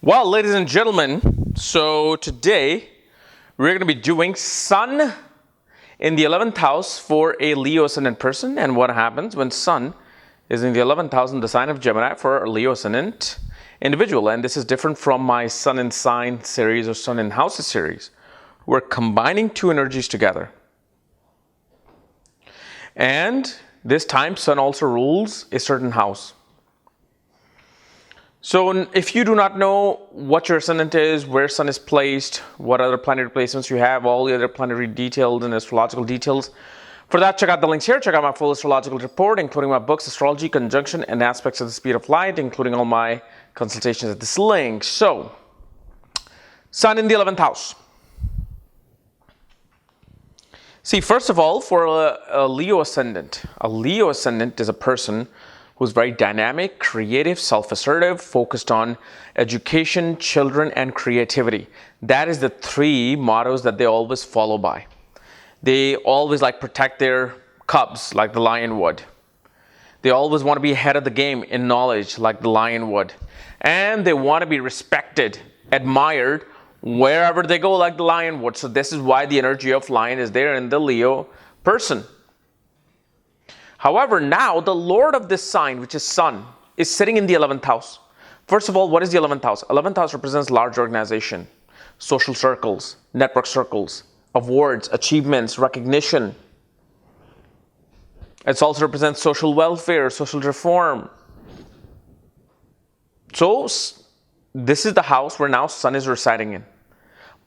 Well, ladies and gentlemen, so today we're going to be doing Sun in the 11th house for a Leo ascendant person, and what happens when Sun is in the 11th house in the sign of Gemini for a Leo ascendant individual. And this is different from my Sun in Sign series or Sun in Houses series. We're combining two energies together. And this time Sun also rules a certain house. So if you do not know what your ascendant is, where Sun is placed, what other planetary placements you have, all the other planetary details and astrological details, for that, check out the links here. Check out my full astrological report, including my books, Astrology, Conjunction, and Aspects of the Speed of Light, including all my consultations at this link. So, Sun in the 11th house. See, first of all, for a Leo ascendant is a person who's very dynamic, creative, self-assertive, focused on education, children, and creativity. That is the three mottos that they always follow by. They always protect their cubs like the lion would. They always want to be ahead of the game in knowledge like the lion would. And they want to be respected, admired, wherever they go like the lion would. So this is why the energy of lion is there in the Leo person. However, now the Lord of this sign, which is Sun, is sitting in the 11th house. First of all, what is the 11th house? 11th house represents large organization, social circles, network circles, awards, achievements, recognition. It also represents social welfare, social reform. So this is the house where now Sun is residing in.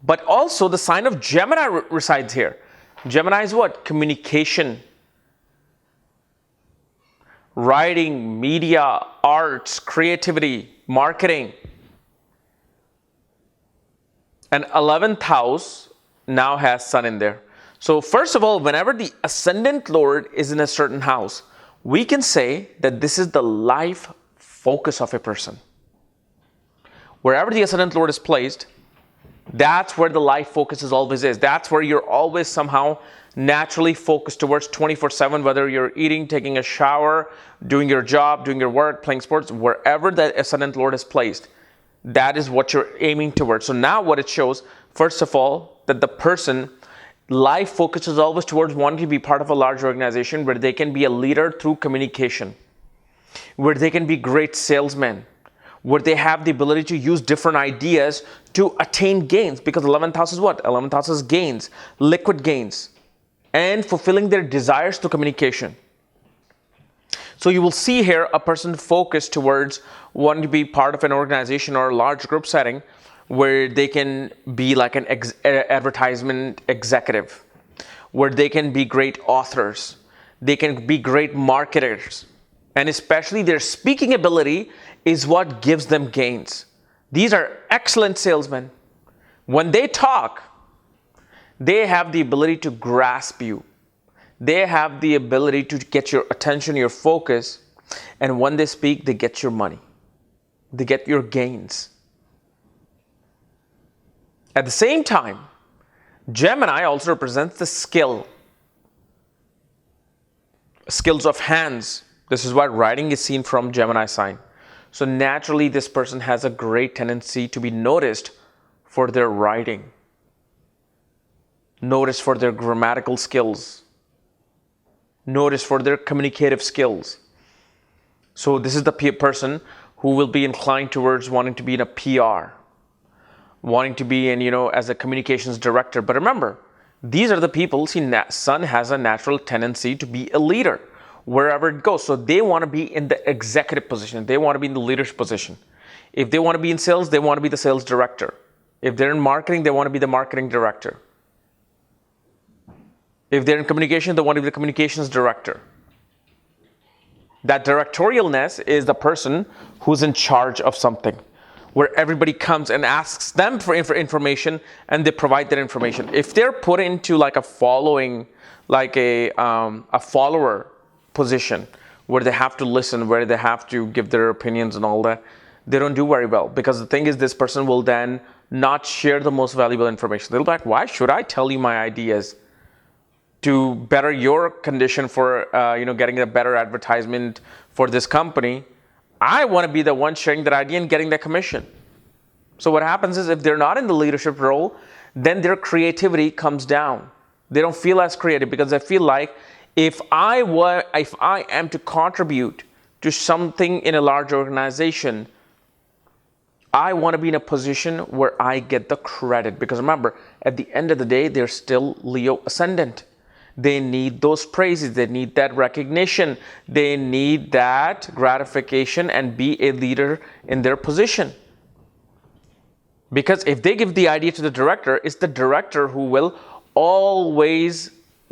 But also the sign of Gemini resides here. Gemini is what? Communication, writing, media, arts, creativity, marketing. And 11th house now has Sun in there. So first of all, whenever the ascendant Lord is in a certain house, we can say that this is the life focus of a person. Wherever the ascendant Lord is placed, that's where the life focus always is. That's where you're always somehow naturally focused towards 24/7, whether you're eating, taking a shower, doing your job, doing your work, playing sports, wherever that ascendant Lord is placed, that is what you're aiming towards. So now what it shows, first of all, that the person life focus is always towards wanting to be part of a large organization where they can be a leader through communication, where they can be great salesmen, where they have the ability to use different ideas to attain gains, because 11th house is what? 11th house is gains, liquid gains, and fulfilling their desires through communication. So you will see here a person focused towards wanting to be part of an organization or a large group setting where they can be like an advertisement executive, where they can be great authors, they can be great marketers, and especially their speaking ability is what gives them gains. These are excellent salesmen. When they talk, they have the ability to grasp you. They have the ability to get your attention, your focus, and when they speak, they get your money. They get your gains. At the same time, Gemini also represents the skills of hands. This is why writing is seen from Gemini sign. So naturally, this person has a great tendency to be noticed for their writing, noticed for their grammatical skills, noticed for their communicative skills. So this is the person who will be inclined towards wanting to be in a PR, wanting to be in, as a communications director. But remember, these are the people, Sun has a natural tendency to be a leader wherever it goes. So they want to be in the executive position. They want to be in the leadership position. If they want to be in sales, they want to be the sales director. If they're in marketing, they want to be the marketing director. If they're in communication, they want to be the communications director. That directorialness is the person who's in charge of something, where everybody comes and asks them for information and they provide that information. If they're put into like a following, like a follower position where they have to listen, where they have to give their opinions and all that, they don't do very well, because the thing is, this person will then not share the most valuable information. They'll be like, why should I tell you my ideas to better your condition for getting a better advertisement for this company? I want to be the one sharing that idea and getting the commission. So what happens is if they're not in the leadership role, then their creativity comes down. They don't feel as creative because they feel like if I am to contribute to something in a large organization, I want to be in a position where I get the credit. Because remember, at the end of the day, they're still Leo ascendant. They need those praises. They need that recognition. They need that gratification and be a leader in their position. Because if they give the idea to the director, it's the director who will always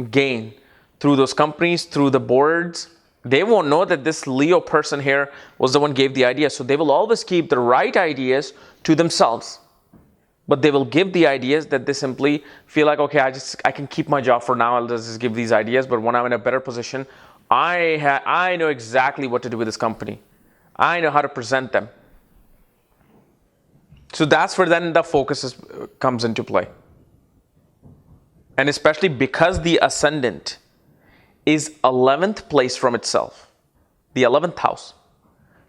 gain through those companies, through the boards. They won't know that this Leo person here was the one who gave the idea. So they will always keep the right ideas to themselves. But they will give the ideas that they simply feel like, okay, I can keep my job for now. I'll just give these ideas. But when I'm in a better position, I know exactly what to do with this company. I know how to present them. So that's where then the focus comes into play. And especially because the ascendant is 11th place from itself, the 11th house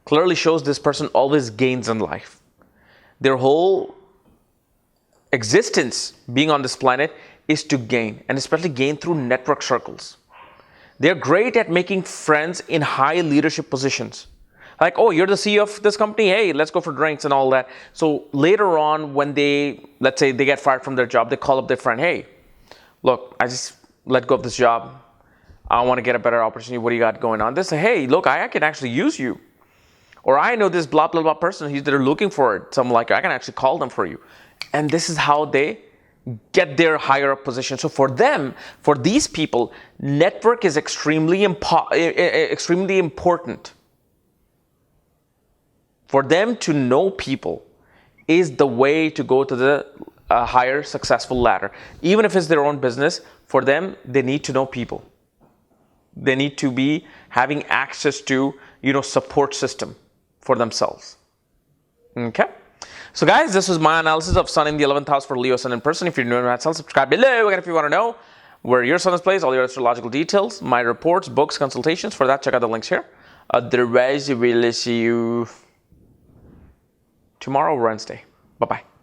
clearly shows this person always gains in life. Their whole existence being on this planet is to gain, and especially gain through network circles. They're great at making friends in high leadership positions. Like, oh, you're the CEO of this company. Hey, let's go for drinks and all that. So later on, when let's say they get fired from their job, they call up their friend. Hey, look, I just let go of this job. I want to get a better opportunity. What do you got going on? They say, hey, look, I can actually use you. Or I know this blah, blah, blah person. They're looking for it. So I'm like, I can actually call them for you. And this is how they get their higher up position. So for them, for these people, network is extremely important. For them to know people is the way to go to the higher successful ladder. Even if it's their own business, for them, they need to know people. They need to be having access to, support system for themselves. Okay. So guys, this was my analysis of Sun in the 11th house for Leo Sun in person. If you're new to my channel, subscribe below. And if you want to know where your sun is placed, all your astrological details, my reports, books, consultations, for that, check out the links here. Otherwise, we'll see you tomorrow, Wednesday. Bye-bye.